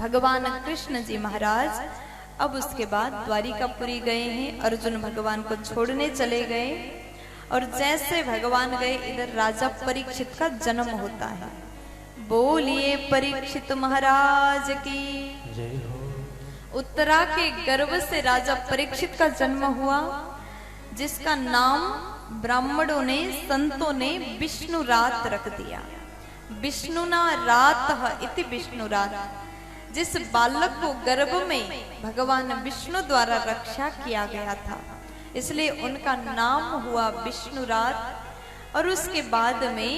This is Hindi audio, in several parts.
भगवान कृष्ण जी महाराज अब उसके बाद द्वारिकापुरी गए हैं। अर्जुन भगवान को छोड़ने चले गए और जैसे भगवान गए इधर राजा परीक्षित का जन्म होता है। बोलिए परीक्षित महाराज की जय हो। उत्तरा के गर्भ से राजा परीक्षित का जन्म हुआ, जिसका नाम ब्राह्मणों ने संतों ने विष्णु रात रख दिया। विष्णुना रात इति विष्णु रात। जिस बालक को गर्भ में भगवान विष्णु द्वारा रक्षा किया गया था, इसलिए उनका नाम हुआ विष्णु रात। और उसके बाद में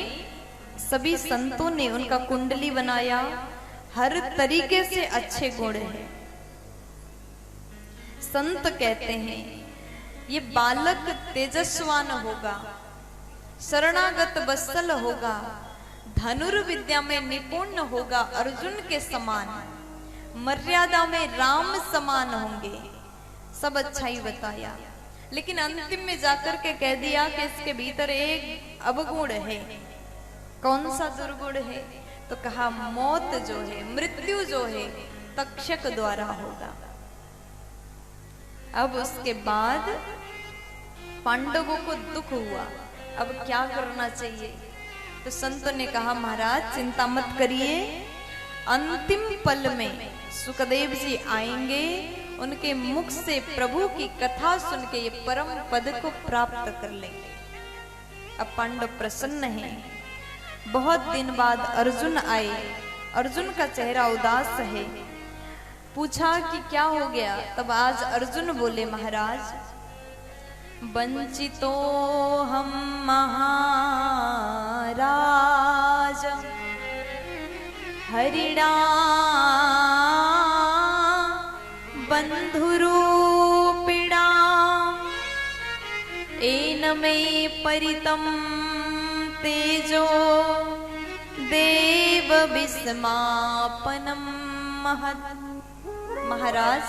सभी संतों ने उनका कुंडली बनाया। हर तरीके से अच्छे गुण हैं। संत कहते हैं ये बालक तेजस्वान होगा, शरणागत वत्सल होगा, धनुर्विद्या में निपुण होगा, अर्जुन के समान, मर्यादा में राम समान होंगे। सब अच्छा ही बताया, लेकिन अंतिम में जाकर के कह दिया कि इसके भीतर एक अवगुण है। कौन सा दुर्गुण है? तो कहा मौत जो है, मृत्यु जो है तक्षक द्वारा होगा। अब उसके बाद पांडवों को दुख हुआ, अब क्या करना चाहिए? तो संत ने कहा महाराज चिंता मत करिए, अंतिम पल में सुखदेव जी आएंगे, उनके मुख से प्रभु की कथा सुन के ये परम पद को प्राप्त कर लेंगे। अब पांडव प्रसन्न हैं। बहुत दिन बाद अर्जुन आए, अर्जुन का चेहरा उदास है। पूछा कि क्या हो गया? तब आज अर्जुन बोले महाराज वंचितो हम महाराज हरिणा बंधुरूपिणा एन मे परितं तेजो देव विस्मापनम महत्। महाराज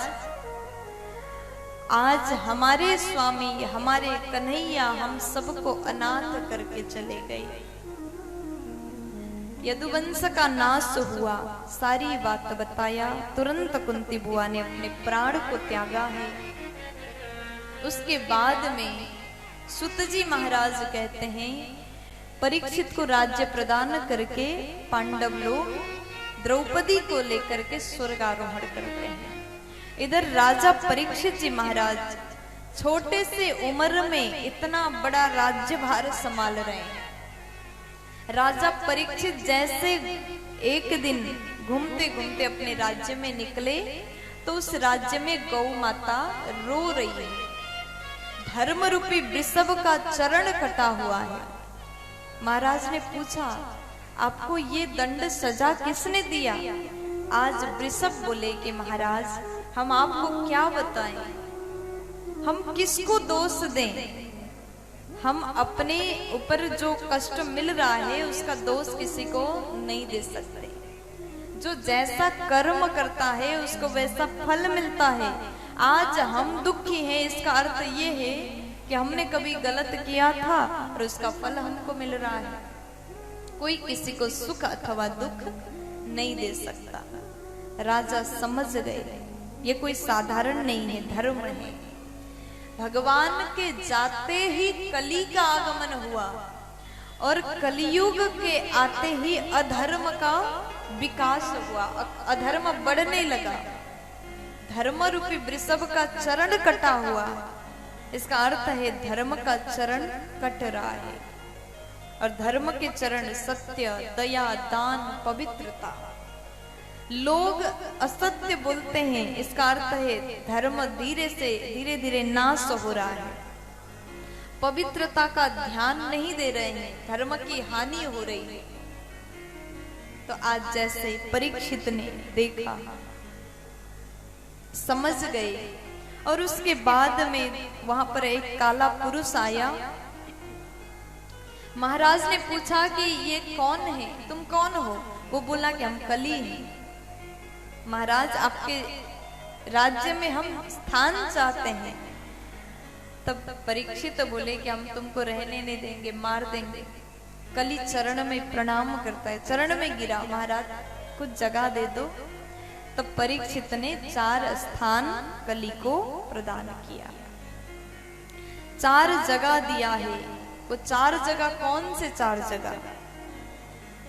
आज हमारे स्वामी हमारे कन्हैया हम सबको अनाथ करके चले गए। यदुवंश का नाश हुआ, सारी बात बताया। तुरंत कुंती बुआ ने अपने प्राण को त्यागा है। उसके बाद में सुत जी महाराज कहते हैं परीक्षित को राज्य प्रदान करके पांडव लोग द्रौपदी को लेकर के स्वर्गारोहण करते हैं। इधर राजा परीक्षित जी महाराज छोटे से उम्र में इतना बड़ा राज्यभार संभाल रहे हैं। राजा परीक्षित जैसे एक दिन घूमते घूमते अपने राज्य में निकले तो उस राज्य में गौ माता रो रही है। धर्म रूपी वृषभ का चरण कटा हुआ है। महाराज ने पूछा आपको ये दंड सजा किसने दिया? आज वृषभ बोले कि महाराज हम आपको क्या बताएं, हम किसको दोष दें? हम अपने ऊपर जो कष्ट मिल रहा है उसका दोष किसी को नहीं दे सकते। जो जैसा कर्म करता है उसको वैसा फल मिलता है। आज हम दुखी हैं, इसका अर्थ ये है कि हमने कभी गलत किया था और उसका फल हमको मिल रहा है। कोई किसी को सुख अथवा दुख नहीं दे सकता। राजा समझ गए ये कोई साधारण नहीं है, धर्म है। भगवान के जाते ही कली का आगमन हुआ और कलियुग के आते ही अधर्म का विकास हुआ, अधर्म बढ़ने लगा। धर्म रूपी वृषभ का चरण कटा हुआ, इसका अर्थ है धर्म का चरण कट रहा है। और धर्म के चरण सत्य, दया, दान, पवित्रता। लोग असत्य बोलते हैं, इसका अर्थ है धर्म धीरे धीरे नाश हो रहा है। पवित्रता का ध्यान नहीं दे रहे हैं, धर्म की हानि हो रही है। तो आज जैसे परीक्षित ने देखा, समझ गए और उसके बाद में वहां पर एक काला पुरुष आया। महाराज ने पूछा कि ये कौन है, तुम कौन हो? वो बोला कि हम कली हैं। महाराज आपके राज्य में हम स्थान चाहते हैं। तब परीक्षित बोले कि हम तुमको रहने नहीं देंगे, मार देंगे। कली चरण में प्रणाम करता है, चरण में गिरा, महाराज कुछ जगह दे दो। तब परीक्षित ने 4 स्थान कली को प्रदान किया, 4 जगह दिया है। वो 4 जगह कौन से 4 जगह?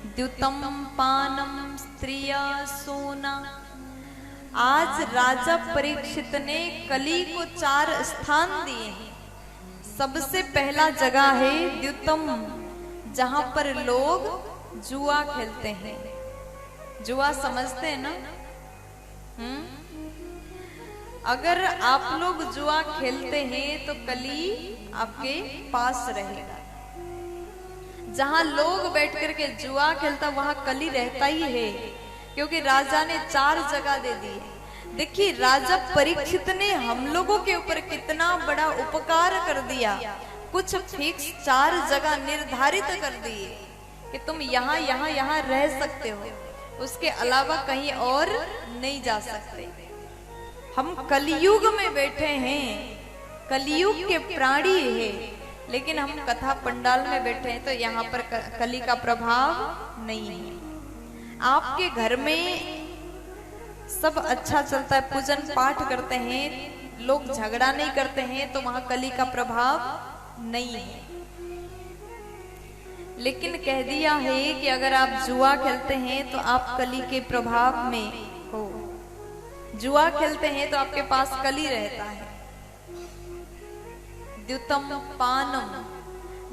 द्युतम पानम स्त्रिया सोना। आज राजा परीक्षित ने कली को 4 स्थान दिए हैं। सबसे पहला जगह है द्युतम, जहां पर लोग जुआ खेलते हैं। जुआ समझते हैं ना? अगर आप लोग जुआ खेलते हैं तो कली आपके पास रहेगा। जहां लोग बैठ करके जुआ खेलता वहां कली रहता ही है, क्योंकि राजा ने 4 जगह दे दी है। देखिए राजा परीक्षित ने हम लोगों के ऊपर कितना बड़ा उपकार कर दिया। कुछ फिक्स 4 जगह निर्धारित कर दिए कि तुम यहाँ यहाँ यहाँ रह सकते हो, उसके अलावा कहीं और नहीं जा सकते। हम कलयुग में बैठे हैं, कलयुग के प्राणी हैं, लेकिन हम कथा पंडाल में बैठे हैं तो यहाँ पर कली का प्रभाव नहीं है। आपके घर में सब अच्छा चलता है, पूजन पाठ करते हैं, लोग झगड़ा नहीं करते हैं, तो वहां कली का प्रभाव नहीं है। लेकिन कह दिया है कि अगर आप जुआ खेलते हैं तो आप कली के प्रभाव में हो। जुआ खेलते हैं तो आपके पास कली रहता है। द्युतम पानम,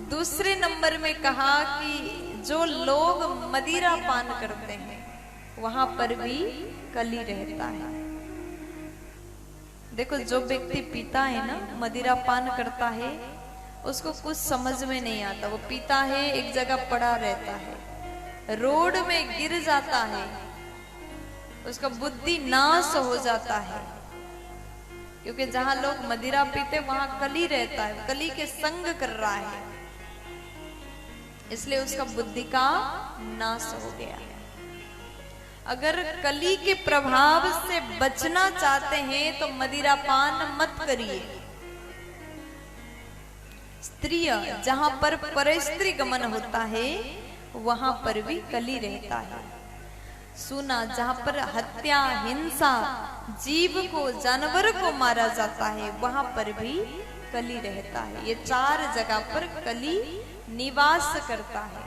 दूसरे नंबर में कहा कि जो लोग मदिरा पान करते हैं वहां पर भी कली रहता है। देखो जो व्यक्ति पीता है ना, मदिरा पान करता है, उसको कुछ समझ में नहीं आता। वो पीता है, एक जगह पड़ा रहता है, रोड में गिर जाता है, उसका बुद्धि नाश हो जाता है। क्योंकि जहां लोग मदिरा पीते वहां कली रहता है, कली के संग कर रहा है, इसलिए उसका बुद्धि का नाश हो गया है। अगर कली के प्रभाव से बचना चाहते हैं तो मदिरा पान मत करिए। स्त्रिय, जहां पर परस्त्री गमन होता है वहां पर भी कली रहता है। सुना, जहां पर हत्या, हिंसा, जीव को, जानवर को मारा जाता है वहां पर भी कली रहता है। ये 4 जगह पर कली निवास करता है।